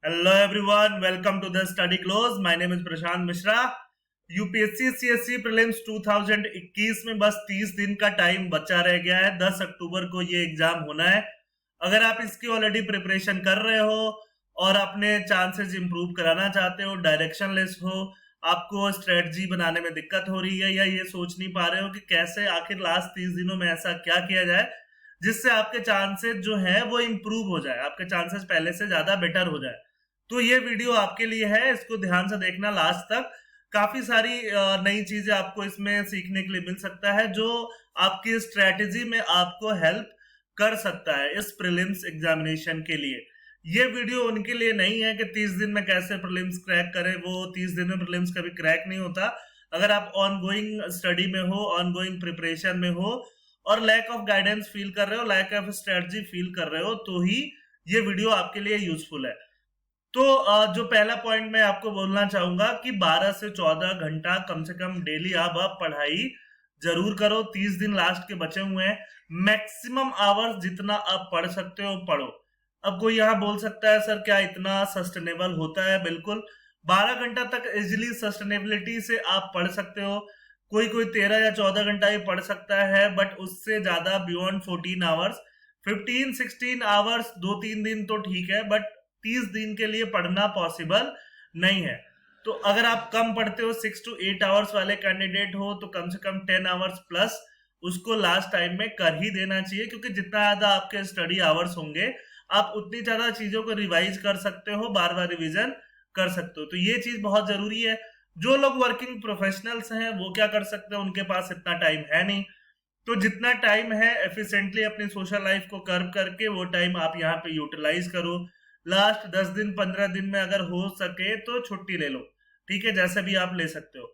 Hello everyone, welcome to the study close. My name is Prashant Mishra. UPSC CSC prelims 2021 में बस 30 दिन का time बचा रह गया है. 10 अक्टूबर को ये एग्जाम होना है. अगर आप इसकी ऑलरेडी प्रिपरेशन कर रहे हो और अपने चांसेस इंप्रूव कराना चाहते हो, डायरेक्शनलेस हो, आपको स्ट्रेटजी बनाने में दिक्कत हो रही है या ये सोच नहीं पा रहे हो कि कैसे आखिर लास्ट 30 दिनों में ऐसा क्या किया जाए जिससे आपके चांसेस जो है वो इंप्रूव हो जाए, आपके चांसेस पहले से ज्यादा बेटर हो जाए, तो ये वीडियो आपके लिए है. इसको ध्यान से देखना लास्ट तक. काफी सारी नई चीजें आपको इसमें सीखने के लिए मिल सकता है जो आपकी स्ट्रेटेजी में आपको हेल्प कर सकता है इस प्रीलिम्स एग्जामिनेशन के लिए. ये वीडियो उनके लिए नहीं है कि 30 दिन में कैसे प्रीलिम्स क्रैक करें. वो 30 दिन में प्रीलिम्स कभी क्रैक नहीं होता. अगर आप ऑनगोइंग स्टडी में हो, ऑनगोइंग प्रिपरेशन में हो और लैक ऑफ गाइडेंस फील कर रहे हो, लैक ऑफ स्ट्रेटजी फील कर रहे हो, तो ही ये वीडियो आपके लिए यूजफुल है. तो जो पहला पॉइंट मैं आपको बोलना चाहूंगा कि 12 से 14 घंटा कम से कम डेली आप पढ़ाई जरूर करो. 30 दिन लास्ट के बचे हुए हैं. मैक्सिमम आवर्स जितना आप पढ़ सकते हो पढ़ो. अब कोई यहाँ बोल सकता है सर क्या इतना सस्टेनेबल होता है? बिल्कुल, 12 घंटा तक इजिली सस्टेनेबिलिटी से आप पढ़ सकते हो. कोई कोई 13 या 14 घंटा ही पढ़ सकता है, बट उससे ज्यादा बियॉन्ड 14 आवर्स, 15-16 आवर्स 2-3 दिन तो ठीक है, बट 30 दिन के लिए पढ़ना पॉसिबल नहीं है. तो अगर आप कम पढ़ते हो, 6 to 8 आवर्स वाले कैंडिडेट हो, तो कम से कम 10 आवर्स प्लस उसको लास्ट टाइम में कर ही देना चाहिए, क्योंकि जितना ज्यादा आपके स्टडी आवर्स होंगे आप उतनी ज्यादा चीजों को रिवाइज कर सकते हो, बार बार रिवीजन कर सकते हो. तो ये चीज बहुत जरूरी है. जो लोग वर्किंग प्रोफेशनल्स हैं वो क्या कर सकते हैं, उनके पास इतना टाइम है नहीं, तो जितना टाइम है एफिशिएंटली अपनी सोशल लाइफ को कर्व करके वो टाइम आप यहाँ पे यूटिलाइज करो. लास्ट 10 दिन 15 दिन में अगर हो सके तो छुट्टी ले लो, ठीक है, जैसे भी आप ले सकते हो.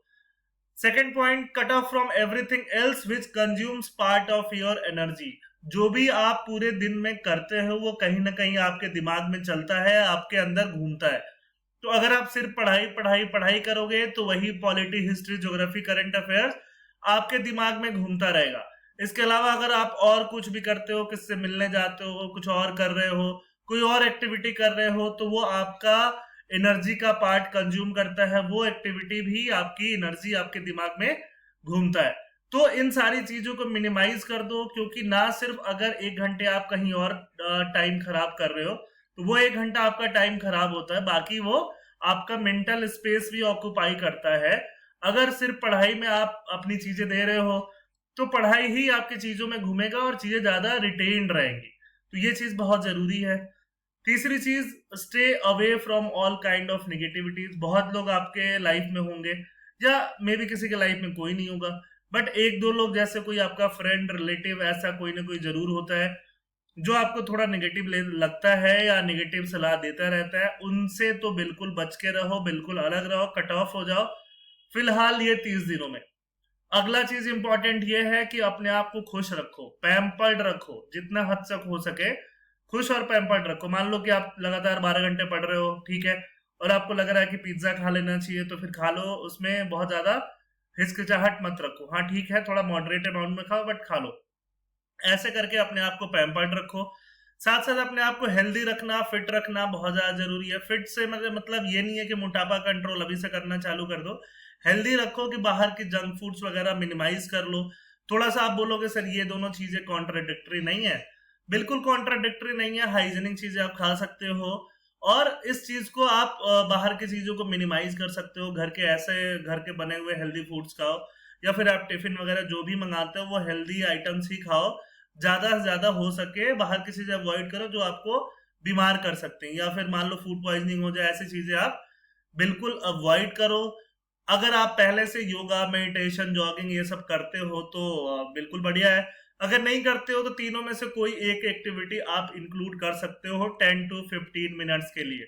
Second point, cut off from everything else which consumes part of your energy. जो भी आप पूरे दिन में करते हो वो कहीं ना कहीं आपके दिमाग में चलता है, आपके अंदर घूमता है. तो अगर आप सिर्फ पढ़ाई पढ़ाई पढ़ाई करोगे तो वही polity, history, geography, current affairs आपके दिमाग में घूमता रहेगा. इसके अलावा अगर आप और कुछ भी करते हो, किससे मिलने जाते हो, कुछ और कर रहे हो, कोई और एक्टिविटी कर रहे हो, तो वो आपका एनर्जी का पार्ट कंज्यूम करता है. वो एक्टिविटी भी आपकी एनर्जी आपके दिमाग में घूमता है. तो इन सारी चीजों को मिनिमाइज कर दो, क्योंकि ना सिर्फ अगर 1 घंटे आप कहीं और टाइम खराब कर रहे हो तो वो 1 घंटा आपका टाइम खराब होता है, बाकी वो आपका मेंटल स्पेस भी ऑक्यूपाई करता है. अगर सिर्फ पढ़ाई में आप अपनी चीजें दे रहे हो तो पढ़ाई ही आपकी चीजों में घूमेगा और चीजें ज्यादा रिटेन्ड रहेंगी. तो ये चीज बहुत जरूरी है. तीसरी चीज, stay away from all kind of निगेटिविटीज. बहुत लोग आपके लाइफ में होंगे या मे बी किसी के लाइफ में कोई नहीं होगा, बट 1-2 लोग, जैसे कोई आपका फ्रेंड, रिलेटिव, ऐसा कोई ना कोई जरूर होता है जो आपको थोड़ा नेगेटिव लगता है या नेगेटिव सलाह देता रहता है. उनसे तो बिल्कुल बच के रहो, बिल्कुल अलग रहो, कट ऑफ हो जाओ फिलहाल ये 30 दिनों में. अगला चीज इंपॉर्टेंट ये है कि अपने आप को खुश रखो, पैम्पर्ड रखो, जितना हद तक हो सके खुश और पैम्पर्ड रखो. मान लो कि आप लगातार 12 घंटे पढ़ रहे हो, ठीक है, और आपको लग रहा है कि पिज्जा खा लेना चाहिए, तो फिर खा लो. उसमें बहुत ज्यादा हिचकिचाहट मत रखो. हाँ ठीक है, थोड़ा मॉडरेट अमाउंट में खाओ, बट खा लो. ऐसे करके अपने आप को पैम्पर्ड रखो. साथ साथ अपने आप को हेल्दी रखना, फिट रखना बहुत ज्यादा जरूरी है. फिट से मतलब ये नहीं है कि मोटापा कंट्रोल अभी से करना चालू कर दो. हेल्दी रखो कि बाहर की जंक फूड्स वगैरह मिनिमाइज कर लो. थोड़ा सा आप बोलोगे सर ये दोनों चीजें कॉन्ट्राडिक्टरी नहीं है. बिल्कुल कॉन्ट्राडिक्टरी नहीं है. हाइजीनिक चीजें आप खा सकते हो और इस चीज को आप बाहर की चीजों को मिनिमाइज कर सकते हो. घर के बने हुए हेल्दी फूड्स खाओ, या फिर आप टिफिन वगैरह जो भी मंगाते हो वो हेल्दी आइटम्स ही खाओ. ज्यादा से ज्यादा हो सके बाहर की चीजें अवॉइड करो जो आपको बीमार कर सकते हैं, या फिर मान लो फूड पॉइजनिंग हो जाए, ऐसी चीजें आप बिल्कुल अवॉइड करो. अगर आप पहले से योगा, मेडिटेशन, जॉगिंग ये सब करते हो तो बिल्कुल बढ़िया है. अगर नहीं करते हो तो तीनों में से कोई एक एक्टिविटी आप इंक्लूड कर सकते हो 10 to 15 मिनट्स के लिए.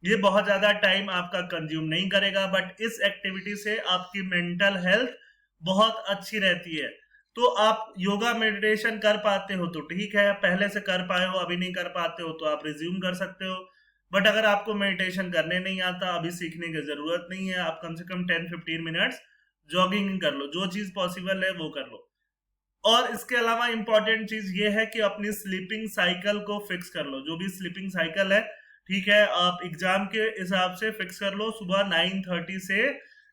ये बहुत ज्यादा टाइम आपका कंज्यूम नहीं करेगा, बट इस एक्टिविटी से आपकी मेंटल हेल्थ बहुत अच्छी रहती है. तो आप योगा, मेडिटेशन कर पाते हो तो ठीक है, पहले से कर पाए हो, अभी नहीं कर पाते हो तो आप रिज्यूम कर सकते हो. बट अगर आपको मेडिटेशन करने नहीं आता, अभी सीखने की जरूरत नहीं है, आप कम से कम 10-15 मिनट्स जॉगिंग कर लो. जो चीज पॉसिबल है वो कर लो. और इसके अलावा इंपॉर्टेंट चीज ये है कि अपनी स्लीपिंग साइकिल को फिक्स कर लो. जो भी स्लीपिंग साइकिल है, ठीक है, आप एग्जाम के हिसाब से फिक्स कर लो, सुबह 9:30 से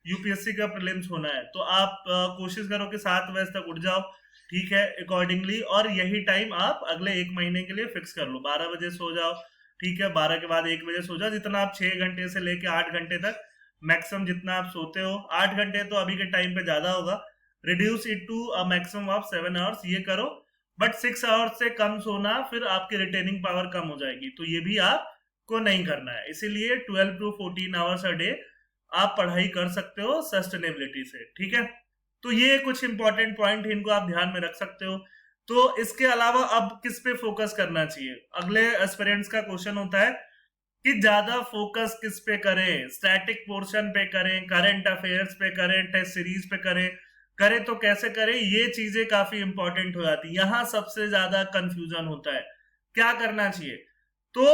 यूपीएससी का प्रीलिम्स होना है, तो आप कोशिश करो कि 7 बजे तक उठ जाओ, ठीक है, अकॉर्डिंगली। और यही टाइम आप अगले 1 महीने के लिए फिक्स कर लो, 12 बजे सो जाओ, ठीक है, 12 के बाद 1 बजे सो जाओ, जितना आप 6 घंटे से लेके 8 घंटे तक मैक्सिमम जितना आप सोते हो। 8 घंटे तो अभी के टाइम पे ज्यादा होगा, reduce it to a maximum of 7 hours, ये करो। बट 6 आवर्स से कम सोना, फिर आपकी रिटेनिंग पावर कम हो जाएगी, तो ये भी आपको नहीं करना है। इसीलिए 12 टू 14 आवर्स अ डे आप पढ़ाई कर सकते हो सस्टेनेबिलिटी से, ठीक है। तो ये कुछ इंपॉर्टेंट पॉइंट, इनको आप ध्यान में रख सकते हो। तो इसके अलावा अब किस पे फोकस करना चाहिए, अगले एस्पिरेंट्स का क्वेश्चन होता है कि ज्यादा फोकस किस पे करें, स्टैटिक पोर्शन पे करें, करंट अफेयर्स पे करें, टेस्ट सीरीज पे करें तो कैसे करें, ये चीजें काफी इंपॉर्टेंट हो जाती है। यहाँ सबसे ज्यादा कंफ्यूजन होता है, क्या करना चाहिए। तो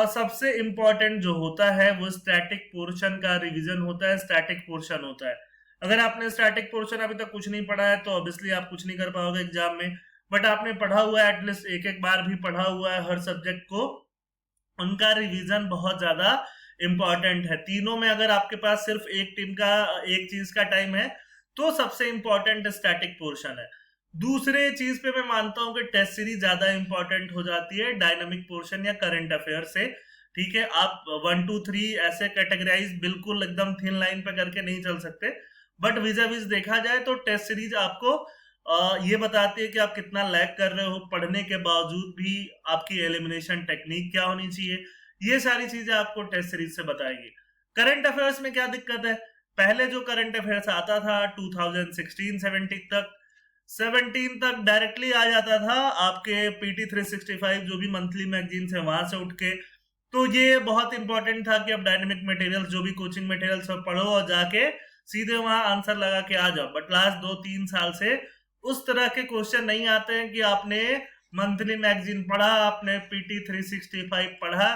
सबसे इंपॉर्टेंट जो होता है वो स्टैटिक पोर्शन का रिवीजन होता है, स्टैटिक पोर्शन होता है। अगर आपने स्टैटिक पोर्शन अभी तक कुछ नहीं पढ़ा है तो ऑब्वियसली आप कुछ नहीं कर पाओगे एग्जाम में, बट आपने पढ़ा हुआ है, एटलीस्ट एक एक बार भी पढ़ा हुआ है हर सब्जेक्ट को, उनका रिवीजन बहुत ज्यादा इंपॉर्टेंट है। तीनों में अगर आपके पास सिर्फ एक टीम का एक चीज का टाइम है तो सबसे इंपॉर्टेंट स्टैटिक पोर्शन है। दूसरे चीज पे मैं मानता हूं कि टेस्ट सीरीज ज्यादा इंपॉर्टेंट हो जाती है डायनामिक पोर्शन या करंट अफेयर से, ठीक है। आप 1 2 3 ऐसे कैटेगराइज बिल्कुल एकदम थिन लाइन पे करके नहीं चल सकते, बट विजा विज देखा जाए तो टेस्ट सीरीज आपको ये बताती है कि आप कितना लैग कर रहे हो, पढ़ने के बावजूद भी आपकी एलिमिनेशन टेक्निक क्या होनी चाहिए, ये सारी चीजें आपको टेस्ट सीरीज से बताएगी। करंट अफेयर्स में क्या दिक्कत है, पहले जो करंट अफेयर्स आता था 2016-17 तक, 17 तक डायरेक्टली आ जाता था आपके पीटी 365 जो भी मंथली मैगजीन है वहां से उठ के। तो ये बहुत इंपॉर्टेंट था कि अब डायनेमिक मटेरियल्स जो भी कोचिंग मटेरियल्स सब पढ़ो और जाके सीधे वहां आंसर लगा के आ जाओ। बट लास्ट 2-3 साल से उस तरह के क्वेश्चन नहीं आते हैं कि आपने मंथली मैगजीन पढ़ा, आपने पीटी 365 पढ़ा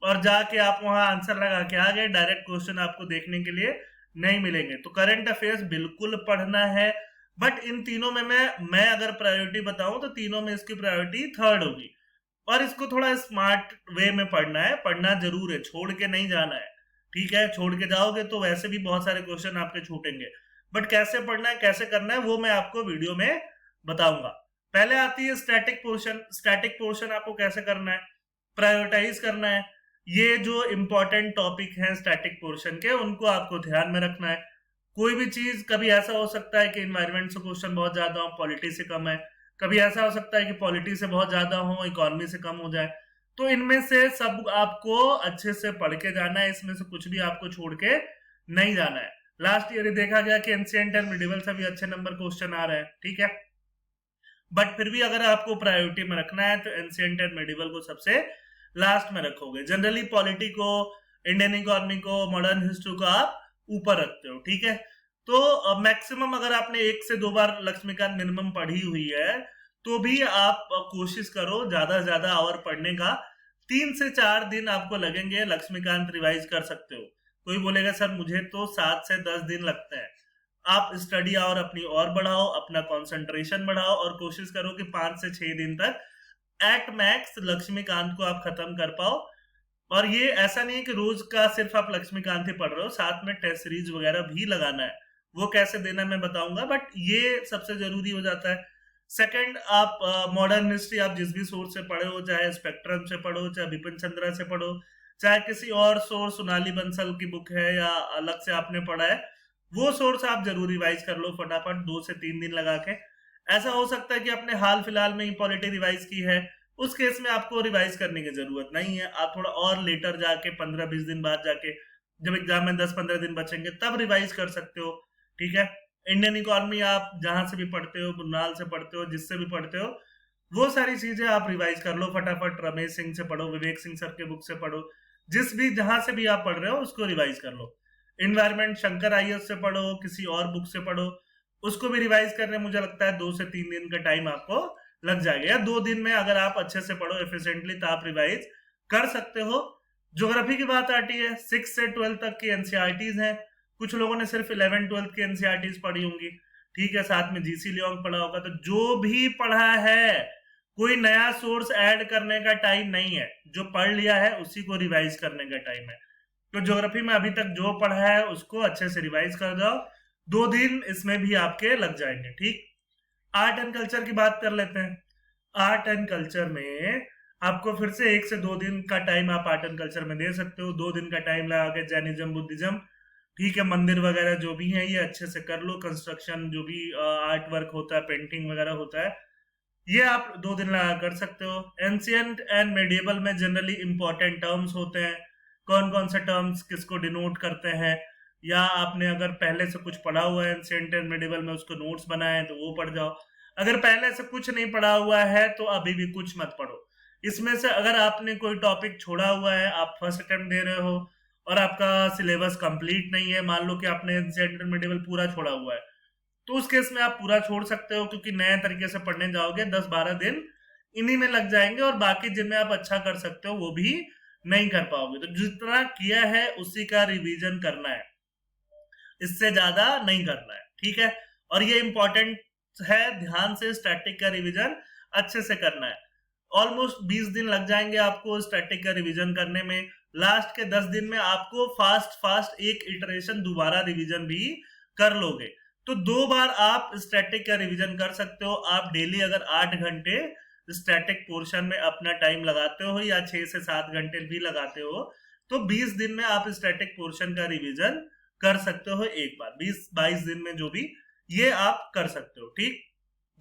और जाके आप वहां आंसर लगा के आ गए, डायरेक्ट क्वेश्चन आपको देखने के लिए नहीं मिलेंगे। तो करंट अफेयर्स बिल्कुल पढ़ना है, बट इन तीनों में मैं अगर प्रायोरिटी बताऊं तो तीनों में इसकी प्रायोरिटी थर्ड होगी। और इसको थोड़ा स्मार्ट वे में पढ़ना है, पढ़ना जरूर है, छोड़ के नहीं जाना है, ठीक है। छोड़ के जाओगे तो वैसे भी बहुत सारे क्वेश्चन आपके छूटेंगे, बट कैसे पढ़ना है, कैसे करना है, वो मैं आपको वीडियो में बताऊंगा। पहले आती है स्टैटिक पोर्शन। स्टैटिक पोर्शन आपको कैसे करना है, प्रायोरिटाइज करना है। ये जो इंपॉर्टेंट टॉपिक हैं स्टैटिक पोर्शन के, उनको आपको ध्यान में रखना है। कोई भी चीज, कभी ऐसा हो सकता है कि इन्वायरमेंट से क्वेश्चन बहुत ज्यादा हो, पॉलिटी से कम है, कभी ऐसा हो सकता है कि पॉलिटी से बहुत ज्यादा हो, इकोनॉमी से कम हो जाए। तो इनमें से सब आपको अच्छे से पढ़ के जाना है, इसमें से कुछ भी आपको छोड़ के नहीं जाना है। लास्ट ईयर देखा गया कि एंशिएंट एंड मिडिवल से भी अच्छे नंबर क्वेश्चन आ रहे हैं, ठीक है। बट फिर भी अगर आपको प्रायोरिटी में रखना है तो एंशिएंट एंड मिडिवल को सबसे लास्ट में रखोगे। जनरली पॉलिटी को, इंडियन इकोनॉमी को, मॉडर्न हिस्ट्री को आप ऊपर रखते हो, ठीक है। तो मैक्सिमम अगर आपने 1 से 2 बार लक्ष्मीकांत मिनिमम पढ़ी हुई है तो भी आप कोशिश करो ज्यादा से ज्यादा आवर पढ़ने का। 3 से 4 दिन आपको लगेंगे, लक्ष्मीकांत रिवाइज कर सकते हो। कोई बोलेगा सर मुझे तो 7 से 10 दिन लगते हैं। आप स्टडी आवर अपनी और बढ़ाओ, अपना कंसंट्रेशन बढ़ाओ और कोशिश करो कि 5 से 6 दिन तक एट मैक्स लक्ष्मीकांत को आप खत्म कर पाओ। और ये ऐसा नहीं है कि रोज का सिर्फ आप लक्ष्मीकांत ही पढ़ रहे हो, साथ में टेस्ट सीरीज वगैरह भी लगाना है। वो कैसे देना मैं बताऊंगा, बट ये सबसे जरूरी हो जाता है। सेकंड, आप मॉडर्न हिस्ट्री आप जिस भी सोर्स से पढ़े हो, चाहे स्पेक्ट्रम से पढ़ो, चाहे बिपिन चंद्रा से पढ़ो, चाहे किसी और सोर्स, सोनाली बंसल की बुक है या अलग से आपने पढ़ा है, वो सोर्स आप जरूर रिवाइज कर लो फटाफट 2 से 3 दिन लगा के। ऐसा हो सकता है कि आपने हाल फिलहाल में ही पॉलिटी रिवाइज की है, उस केस में आपको रिवाइज करने की जरूरत नहीं है। आप थोड़ा और लेटर जाके 15-20 दिन बाद जाके, जब एग्जाम में 10-15 दिन बचेंगे, तब रिवाइज कर सकते हो, ठीक है। इंडियन इकोनॉमी आप जहां से भी पढ़ते हो, बुन्नाल से पढ़ते हो, जिससे भी पढ़ते हो, वो सारी चीजें आप रिवाइज कर लो फटाफट। रमेश सिंह से पढ़ो, विवेक सिंह सर के बुक से पढ़ो, जिस भी जहां से भी आप पढ़ रहे हो उसको रिवाइज कर लो। इन्वायरमेंट शंकर आईएएस से पढ़ो, किसी और बुक से पढ़ो, उसको भी रिवाइज करने मुझे लगता है 2 से 3 दिन का टाइम आपको लग जाएगा, या 2 दिन में अगर आप अच्छे से पढ़ो एफिशिएंटली तो आप रिवाइज कर सकते हो। ज्योग्राफी की बात आती है, 6 से 12 तक की एनसीईआरटीज हैं। कुछ लोगों ने सिर्फ 11-12 की एनसीईआरटीज पढ़ी होंगी, ठीक है, साथ में जीसी लियोंग पढ़ा होगा। तो जो भी पढ़ा है कोई नया सोर्स ऐड करने का टाइम नहीं है, जो पढ़ लिया है उसी को रिवाइज करने का टाइम है। तो ज्योग्राफी में अभी तक जो पढ़ा है उसको अच्छे से रिवाइज कर जाओ, 2 दिन इसमें भी आपके लग जाएंगे। ठीक, आर्ट एंड कल्चर की बात कर लेते हैं। आर्ट एंड कल्चर में आपको फिर से 1 से 2 दिन का टाइम आप आर्ट एंड कल्चर में दे सकते हो। 2 दिन का टाइम लगा के जैनिज्म, बुद्धिज्म, ठीक है, मंदिर वगैरह जो भी है ये अच्छे से कर लो। कंस्ट्रक्शन जो भी आर्ट वर्क होता है, पेंटिंग वगैरह होता है, ये आप 2 दिन लगा कर सकते हो। एंशियंट एंड मेडिएवल में जनरली इंपॉर्टेंट टर्म्स होते हैं, कौन कौन से टर्म्स किसको डिनोट करते हैं, या आपने अगर पहले से कुछ पढ़ा हुआ है एंशियंट एंड मेडिएवल में, उसको नोट्स बनाए हैं तो वो पढ़ जाओ। अगर पहले से कुछ नहीं पढ़ा हुआ है तो अभी भी कुछ मत पढ़ो। इसमें से अगर आपने कोई टॉपिक छोड़ा हुआ है, आप फर्स्ट अटेम्प्ट दे रहे हो और आपका सिलेबस कंप्लीट नहीं है, मान लो कि आपने एंशियंट एंड मेडिएवल पूरा छोड़ा हुआ है, तो उस केस में आप पूरा छोड़ सकते हो, क्योंकि नए तरीके से पढ़ने जाओगे 10-12 दिन इन्हीं में लग जाएंगे, और बाकी जिनमें आप अच्छा कर सकते हो वो भी नहीं कर पाओगे। तो जितना किया है उसी का रिवीजन करना है, इससे ज्यादा नहीं करना है। ठीक है, और ये इंपॉर्टेंट है, ध्यान से स्टैटिक का रिवीजन अच्छे से करना है। ऑलमोस्ट 20 दिन लग जाएंगे आपको स्टैटिक का रिवीजन करने में। लास्ट के 10 दिन में आपको फास्ट फास्ट एक इटरेशन दोबारा रिवीजन भी कर लोगे। तो 2 बार आप स्टैटिक का रिवीजन कर सकते हो। आप डेली अगर 8 घंटे स्टैटिक पोर्शन में अपना टाइम लगाते हो या 6 से 7 घंटे भी लगाते हो, तो 20 दिन में आप स्टैटिक पोर्शन का रिवीजन कर सकते हो एक बार। 20-22 दिन में जो भी ये आप कर सकते हो। ठीक,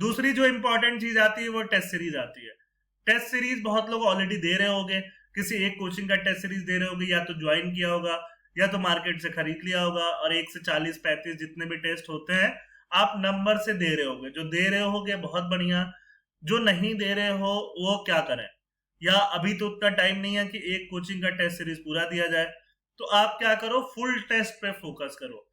दूसरी जो इंपॉर्टेंट चीज आती है वो टेस्ट सीरीज आती है। टेस्ट सीरीज बहुत लोग ऑलरेडी दे रहे होंगे, किसी एक कोचिंग का टेस्ट सीरीज दे रहे होंगे, या तो ज्वाइन किया होगा या तो मार्केट से खरीद लिया होगा, और 1 से 40-35 जितने भी टेस्ट होते हैं आप नंबर से दे रहे होगे। जो दे रहे होगे बहुत बढ़िया, जो नहीं दे रहे हो वो क्या करें, या अभी तो उतना टाइम नहीं है कि एक कोचिंग का टेस्ट सीरीज पूरा दिया जाए, तो आप क्या करो, फुल टेस्ट पे फोकस करो।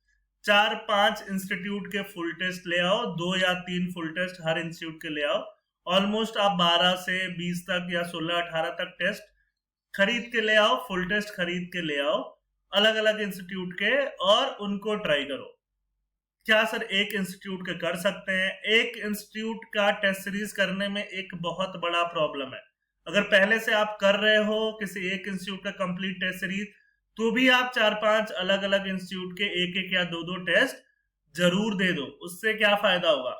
4-5 इंस्टीट्यूट के फुल टेस्ट ले आओ, 2 या 3 फुल टेस्ट हर इंस्टीट्यूट के ले आओ। ऑलमोस्ट आप 12 से 20 तक या 16-18 तक टेस्ट खरीद के ले आओ, फुल टेस्ट खरीद के ले आओ अलग अलग इंस्टीट्यूट के, और उनको ट्राई करो। क्या सर एक इंस्टीट्यूट के कर सकते हैं? एक इंस्टीट्यूट का टेस्ट सीरीज करने में एक बहुत बड़ा प्रॉब्लम है। अगर पहले से आप कर रहे हो किसी एक इंस्टीट्यूट का कंप्लीट टेस्ट सीरीज, तो भी आप 4-5 अलग अलग इंस्टीट्यूट के 1-1 या 2-2 टेस्ट जरूर दे दो। उससे क्या फायदा होगा,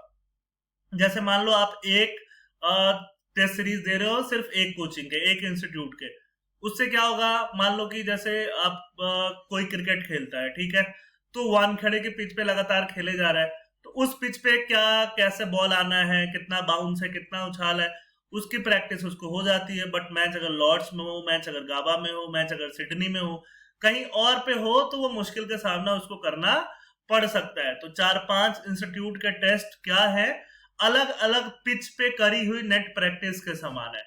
जैसे मान लो आप एक टेस्ट सीरीज दे रहे हो सिर्फ एक कोचिंग के, एक इंस्टीट्यूट के, उससे क्या होगा, मान लो कि जैसे आप कोई क्रिकेट खेलता है, ठीक है, तो वानखेड़े के पिच पे लगातार खेले जा रहा है, तो उस पिच पे क्या कैसे बॉल आना है, कितना बाउंस है, कितना उछाल है, उसकी प्रैक्टिस उसको हो जाती है। बट मैच अगर लॉर्ड्स में हो, मैच अगर गाबा में हो, मैच अगर सिडनी में हो, कहीं और पे हो, तो वो मुश्किल का सामना उसको करना पड़ सकता है। तो 4-5 इंस्टीट्यूट के टेस्ट क्या है, अलग अलग पिच पे करी हुई नेट प्रैक्टिस के समान है।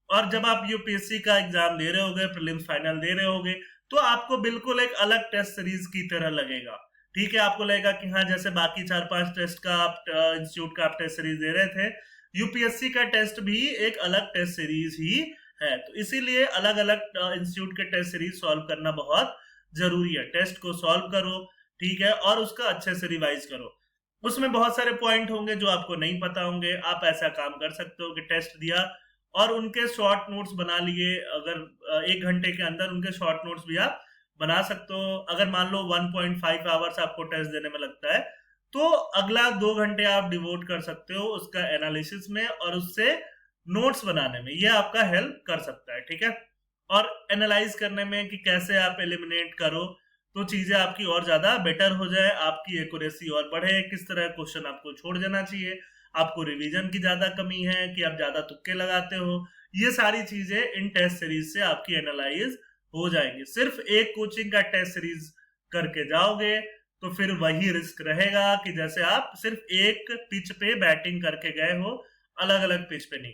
और जब आप यूपीएससी का एग्जाम दे रहे होगे, प्रीलिम्स फाइनल दे रहे होगे, तो आपको बिल्कुल एक अलग टेस्ट सीरीज की तरह लगेगा। ठीक है, आपको लगेगा कि हाँ, जैसे बाकी 4-5 टेस्ट का आप इंस्टीट्यूट का आप टेस्ट सीरीज दे रहे थे, यूपीएससी का टेस्ट भी एक अलग टेस्ट सीरीज ही है। तो इसीलिए अलग अलग इंस्टीट्यूट के टेस्ट सीरीज सॉल्व करना बहुत जरूरी है। टेस्ट को सॉल्व करो, ठीक है, और उसका अच्छे से रिवाइज करो। उसमें बहुत सारे पॉइंट होंगे जो आपको नहीं पता होंगे। आप ऐसा काम कर सकते हो कि टेस्ट दिया और उनके शॉर्ट नोट्स बना लिए। अगर 1 घंटे के अंदर उनके शॉर्ट नोट्स भी आप बना सकते हो। अगर मान लो 1.5 आवर्स आपको टेस्ट देने में लगता है, तो अगला 2 घंटे आप डिवोट कर सकते हो उसका एनालिसिस में और उससे नोट्स बनाने में। ये आपका हेल्प कर सकता है। ठीक है, और एनालाइज करने में कि कैसे आप एलिमिनेट करो तो चीजें आपकी और ज्यादा बेटर हो जाए, आपकी एक्यूरेसी और बढ़े, किस तरह क्वेश्चन आपको छोड़ देना चाहिए, आपको रिवीजन की ज्यादा कमी है कि आप ज्यादा तुक्के लगाते हो, ये सारी चीजें इन टेस्ट सीरीज से आपकी एनालाइज हो जाएंगी। सिर्फ एक कोचिंग का टेस्ट सीरीज करके जाओगे तो फिर वही रिस्क रहेगा कि जैसे आप सिर्फ एक पिच पे बैटिंग करके गए हो, अलग अलग पिच पे नहीं।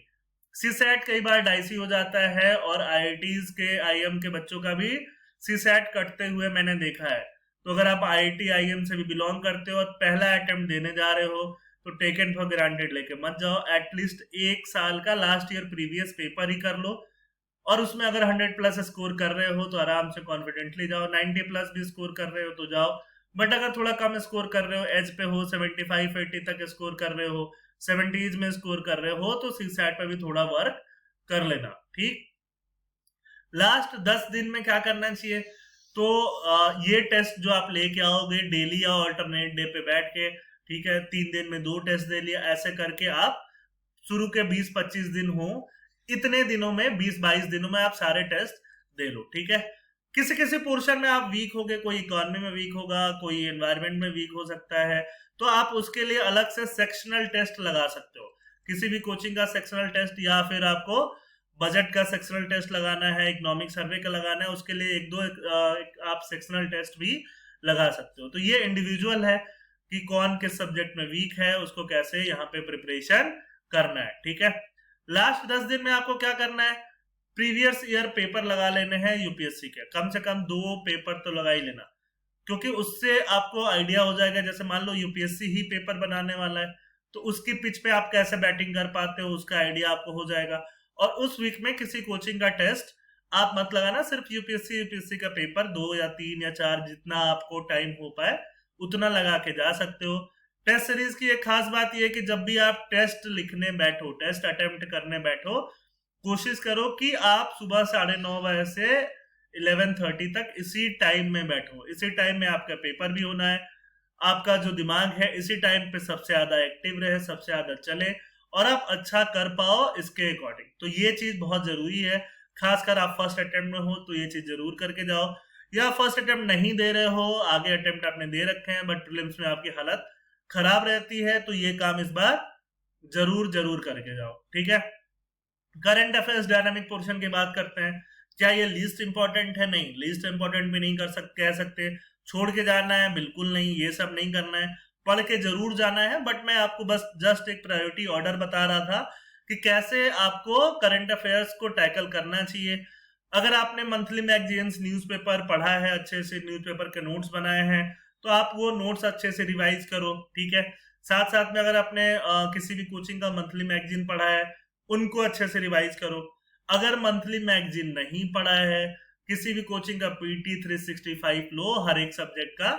सीसैट कई बार डाइसी हो जाता है और आईआईटीज के, आईएम के बच्चों का भी सीसैट कटते हुए मैंने देखा है। तो अगर आप आईआईटी आईएम से भी बिलोंग करते हो और पहला अटेम्प्ट देने जा रहे हो, तो टेकन फॉर ग्रांटेड लेके मत जाओ। एटलीस्ट 1 साल का लास्ट ईयर प्रीवियस पेपर ही कर लो, और उसमें अगर 100+ स्कोर कर रहे हो तो आराम से कॉन्फिडेंटली जाओ। 90+ भी स्कोर कर रहे हो तो जाओ, बट अगर थोड़ा कम स्कोर कर रहे हो, एज पे हो, 75-80 तक स्कोर कर रहे हो, 70s में स्कोर कर रहे हो तो सीसैट पे भी थोड़ा वर्क कर लेना। ठीक, लास्ट 10 दिन में क्या करना चाहिए, तो ये टेस्ट जो आप लेके आओगे डेली या ऑल्टरनेट डे पे बैठ के, ठीक है, 3 दिन में 2 टेस्ट दे लिया, ऐसे करके आप शुरू के 20-25 दिन हो, इतने दिनों में 20-22 दिनों में आप सारे टेस्ट दे लो। ठीक है, किसी किसी पोर्शन में आप वीक होगे, कोई इकोनॉमी में वीक होगा, कोई एनवायरमेंट में वीक हो सकता है, तो आप उसके लिए अलग से सेक्शनल टेस्ट लगा सकते हो, किसी भी कोचिंग का सेक्शनल टेस्ट, या फिर आपको बजट का सेक्शनल टेस्ट लगाना है, इकोनॉमिक सर्वे का लगाना है, उसके लिए एक दो आप सेक्शनल टेस्ट भी लगा सकते हो। तो ये इंडिविजुअल है कि कौन किस सब्जेक्ट में वीक है, उसको कैसे यहाँ पे प्रिपरेशन करना है। ठीक है, लास्ट 10 दिन में आपको क्या करना है, प्रीवियस ईयर पेपर लगा लेने हैं यूपीएससी के, कम से कम 2 पेपर तो लगा ही लेना, क्योंकि उससे आपको आइडिया हो जाएगा। जैसे मान लो यूपीएससी ही पेपर बनाने वाला है, तो उसकी पिच पे आप कैसे बैटिंग कर पाते हो उसका आइडिया आपको हो जाएगा। और उस वीक में किसी कोचिंग का टेस्ट आप मत लगाना, सिर्फ यूपीएससी का पेपर 2 या 3 या 4 जितना आपको टाइम हो पाए उतना लगा के जा सकते हो। टेस्ट सीरीज की एक खास बात यह है कि जब भी आप टेस्ट लिखने बैठो, टेस्ट अटेम्प्ट करने बैठो, कोशिश करो कि आप सुबह 9:30 बजे से 11:30 तक इसी टाइम में बैठो। इसी टाइम में आपका पेपर भी होना है, आपका जो दिमाग है इसी टाइम पे सबसे ज्यादा एक्टिव रहे, सबसे ज्यादा चले, और आप अच्छा कर पाओ इसके अकॉर्डिंग। तो ये चीज बहुत जरूरी है, खासकर आप फर्स्ट अटेम्प्ट में हो तो ये चीज जरूर करके जाओ, या फर्स्ट अटेम्प्ट नहीं दे रहे हो, आगे अटेम्प्ट आपने दे रखे हैं बट प्रीलिम्स में आपकी हालत खराब रहती है, तो ये काम इस बार जरूर जरूर करके जाओ। ठीक है, करंट अफेयर्स डायनामिक पोर्शन की बात करते हैं। क्या ये लीस्ट इंपॉर्टेंट है? नहीं, लीस्ट इंपॉर्टेंट भी नहीं कह सकते, छोड़ के जाना है बिल्कुल नहीं, ये सब नहीं करना है, पढ़ के जरूर जाना है। बट मैं आपको बस जस्ट एक प्रायोरिटी ऑर्डर बता रहा था कि कैसे आपको करंट अफेयर्स को टैकल करना चाहिए। अगर आपने मंथली मैगजीन्स न्यूज़पेपर पढ़ा है, अच्छे से न्यूज़पेपर के नोट्स बनाए हैं, तो आप वो नोट्स अच्छे से रिवाइज करो। ठीक है, साथ साथ में अगर आपने किसी भी कोचिंग का मंथली मैगजीन पढ़ा है उनको अच्छे से रिवाइज करो। अगर मंथली मैगजीन नहीं पढ़ा है, किसी भी कोचिंग का पीटी 365 लो हर एक सब्जेक्ट का,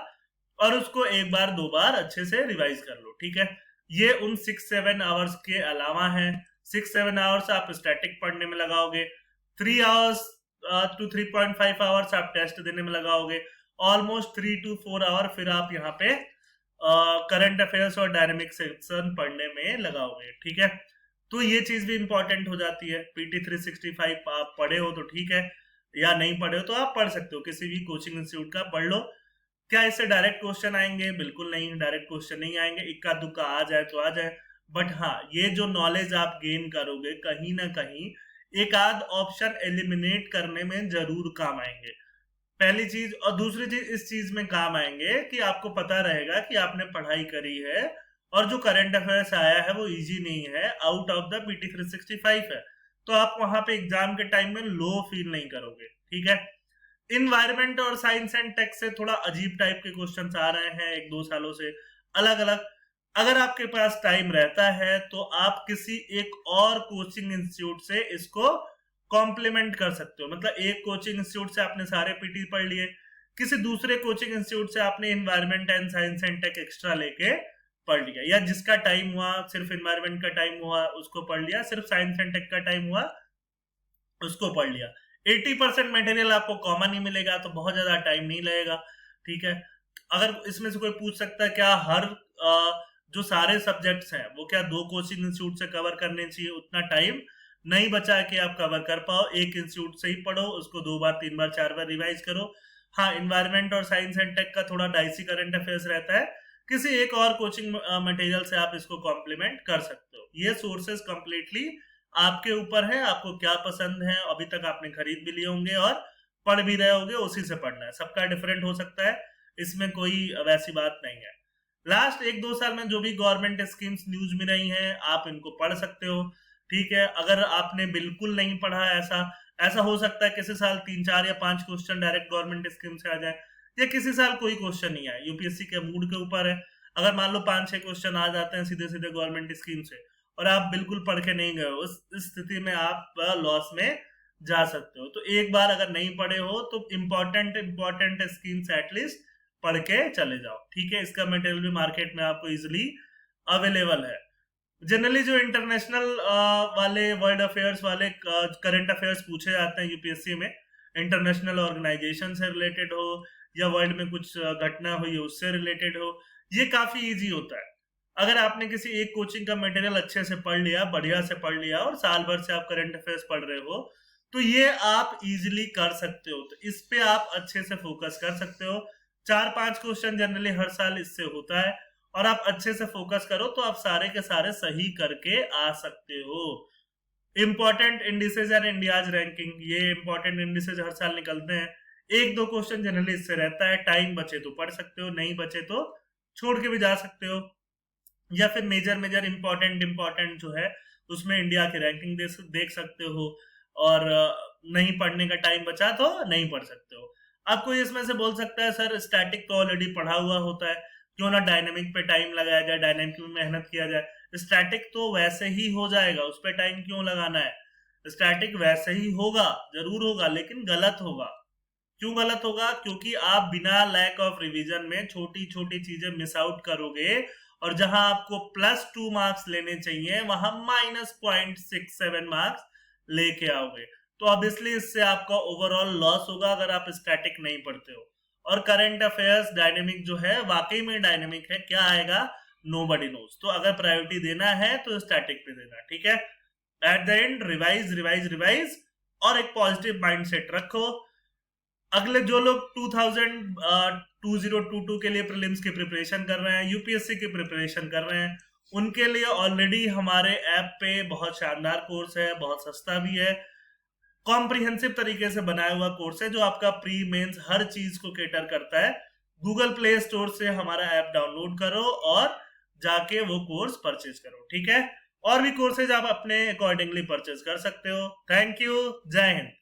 और उसको एक बार 2 बार अच्छे से रिवाइज कर लो। ठीक है, ये उन 6-7 आवर्स के अलावा है। 6-7 आवर्स आप स्टैटिक पढ़ने में लगाओगे, 3 आवर्स to 3.5 आवर्स आप टेस्ट देने में लगाओगे, ऑलमोस्ट 3 to 4 आवर फिर आप यहाँ पे करंट अफेयर्स और डायनेमिक सेक्शन पढ़ने में लगाओगे। ठीक है, तो ये चीज भी इंपॉर्टेंट हो जाती है। पीटी 365 आप पढ़े हो तो ठीक है, या नहीं पढ़े हो तो आप पढ़ सकते हो, किसी भी कोचिंग इंस्टीट्यूट का पढ़ लो। क्या इससे डायरेक्ट क्वेश्चन आएंगे? बिल्कुल नहीं, डायरेक्ट क्वेश्चन नहीं आएंगे, इक्का दुक्का आ जाए तो आ जाए। बट हाँ, ये जो नॉलेज आप गेन करोगे कहीं ना कहीं एक आध ऑप्शन एलिमिनेट करने में जरूर काम आएंगे, पहली चीज। और दूसरी चीज इस चीज में काम आएंगे कि आपको पता रहेगा कि आपने पढ़ाई करी है और जो करंट अफेयर्स आया है वो इजी नहीं है, आउट ऑफ द पीटी 365 है, तो आप वहां पे एग्जाम के टाइम में लो फील नहीं करोगे। ठीक है, इन्वायरमेंट और साइंस एंड टेक से थोड़ा अजीब टाइप के क्वेश्चंस आ रहे हैं 1-2 सालों से अलग अलग। अगर आपके पास टाइम रहता है तो आप किसी एक और कोचिंग इंस्टीट्यूट से इसको कॉम्प्लीमेंट कर सकते हो। मतलब एक कोचिंग इंस्टीट्यूट से आपने सारे पीटी पढ़ लिए, किसी दूसरे कोचिंग इंस्टीट्यूट से आपने environment and science and tech extra लेके पढ़ लिया, या जिसका टाइम हुआ सिर्फ इन्वायरमेंट का टाइम हुआ उसको पढ़ लिया, सिर्फ साइंस एंड टेक का टाइम हुआ उसको पढ़ लिया। 80% मटेरियल आपको कॉमन ही मिलेगा, तो बहुत ज्यादा टाइम नहीं लगेगा। ठीक है, अगर इसमें से कोई पूछ सकता है क्या हर जो सारे सब्जेक्ट्स हैं वो क्या 2 कोचिंग इंस्टीट्यूट से कवर करने चाहिए? उतना टाइम नहीं बचा कि आप कवर कर पाओ, एक इंस्टीट्यूट से ही पढ़ो, उसको 2 बार 3 बार 4 बार रिवाइज करो। हाँ, इन्वायरमेंट और साइंस एंड टेक का थोड़ा डाइसी करंट अफेयर्स रहता है, किसी एक और कोचिंग मटेरियल से आप इसको कॉम्प्लीमेंट कर सकते हो। ये सोर्सेस कंप्लीटली आपके ऊपर है, आपको क्या पसंद है, अभी तक आपने खरीद भी लिए होंगे और पढ़ भी रहे होंगे, उसी से पढ़ना है। सबका डिफरेंट हो सकता है, इसमें कोई वैसी बात नहीं है। लास्ट 1-2 साल में जो भी गवर्नमेंट स्कीम्स न्यूज में रही हैं आप इनको पढ़ सकते हो। ठीक है, अगर आपने बिल्कुल नहीं पढ़ा, ऐसा हो सकता है किसी साल 3, 4 या 5 क्वेश्चन डायरेक्ट गवर्नमेंट स्कीम से आ जाए, या किसी साल कोई क्वेश्चन नहीं आए। यूपीएससी के मूड के ऊपर है, अगर मान लो 5-6 क्वेश्चन आ जाते हैं सीधे सीधे गवर्नमेंट स्कीम से और आप बिल्कुल पढ़ के नहीं गए हो, उस स्थिति में आप लॉस में जा सकते हो। तो एक बार अगर नहीं पढ़े हो तो इम्पोर्टेंट स्कीम्स एटलीस्ट पढ़ के चले जाओ। ठीक है, इसका मटेरियल भी मार्केट में आपको इजिली अवेलेबल है। जनरली जो इंटरनेशनल वाले वर्ल्ड अफेयर्स वाले करंट अफेयर्स पूछे जाते हैं यूपीएससी में, इंटरनेशनल ऑर्गेनाइजेशन से रिलेटेड हो या वर्ल्ड में कुछ घटना हुई हो उससे रिलेटेड हो, ये काफी इजी होता है। अगर आपने किसी एक कोचिंग का मटेरियल अच्छे से पढ़ लिया, बढ़िया से पढ़ लिया और साल भर से आप करंट अफेयर्स पढ़ रहे हो, तो ये आप इजीली कर सकते हो। तो इस पे आप अच्छे से फोकस कर सकते हो। 4-5 क्वेश्चन जनरली हर साल इससे होता है और आप अच्छे से फोकस करो तो आप सारे के सारे सही करके आ सकते हो। Important indices and India's ranking, ये इंपॉर्टेंट इंडिसेज हर साल निकलते हैं। 1-2 क्वेश्चन जनरली इससे रहता है। टाइम बचे तो पढ़ सकते हो, नहीं बचे तो छोड़ के भी जा सकते हो। या फिर मेजर मेजर इंपॉर्टेंट जो है उसमें इंडिया की रैंकिंग देख सकते हो। और नहीं पढ़ने का टाइम बचा तो नहीं पढ़ सकते हो। अब कोई इसमें से बोल सकता है सर स्टैटिक तो ऑलरेडी पढ़ा हुआ होता है, क्यों ना डायनेमिक पे टाइम लगाया जाए, डायनेमिक में मेहनत किया जाए। स्टैटिक तो वैसे ही हो जाएगा, उस पर टाइम क्यों लगाना है। स्टैटिक वैसे ही होगा, जरूर होगा, लेकिन गलत होगा। क्यों गलत होगा? क्योंकि आप बिना लैक ऑफ रिवीजन में छोटी छोटी चीजें मिस आउट करोगे और जहां आपको +2 मार्क्स लेने चाहिए वहां -0.67 मार्क्स लेके आओगे। तो ऑब्वियसली इससे आपका ओवरऑल लॉस होगा अगर आप स्टैटिक नहीं पढ़ते हो। और करंट अफेयर्स डायनेमिक जो है वाकई में डायनेमिक है, क्या आएगा नोबडी नोज। तो अगर प्रायोरिटी देना है तो स्टैटिक पे देना, ठीक है। At the end revise revise revise और एक पॉजिटिव माइंडसेट रखो। अगले जो लोग 2022 के लिए प्रीलिम्स की प्रिपरेशन कर रहे हैं, यूपीएससी की प्रिपरेशन कर रहे हैं, उनके लिए ऑलरेडी हमारे ऐप पे बहुत शानदार कोर्स है, बहुत सस्ता भी है, कॉम्प्रिहेंसिव तरीके से बनाया हुआ कोर्स है जो आपका प्री मेंस हर चीज को केटर करता है। गूगल प्ले स्टोर से हमारा ऐप डाउनलोड करो और जाके वो कोर्स परचेज करो, ठीक है। और भी कोर्सेज आप अपने अकॉर्डिंगली परचेज कर सकते हो। थैंक यू, जय हिंद।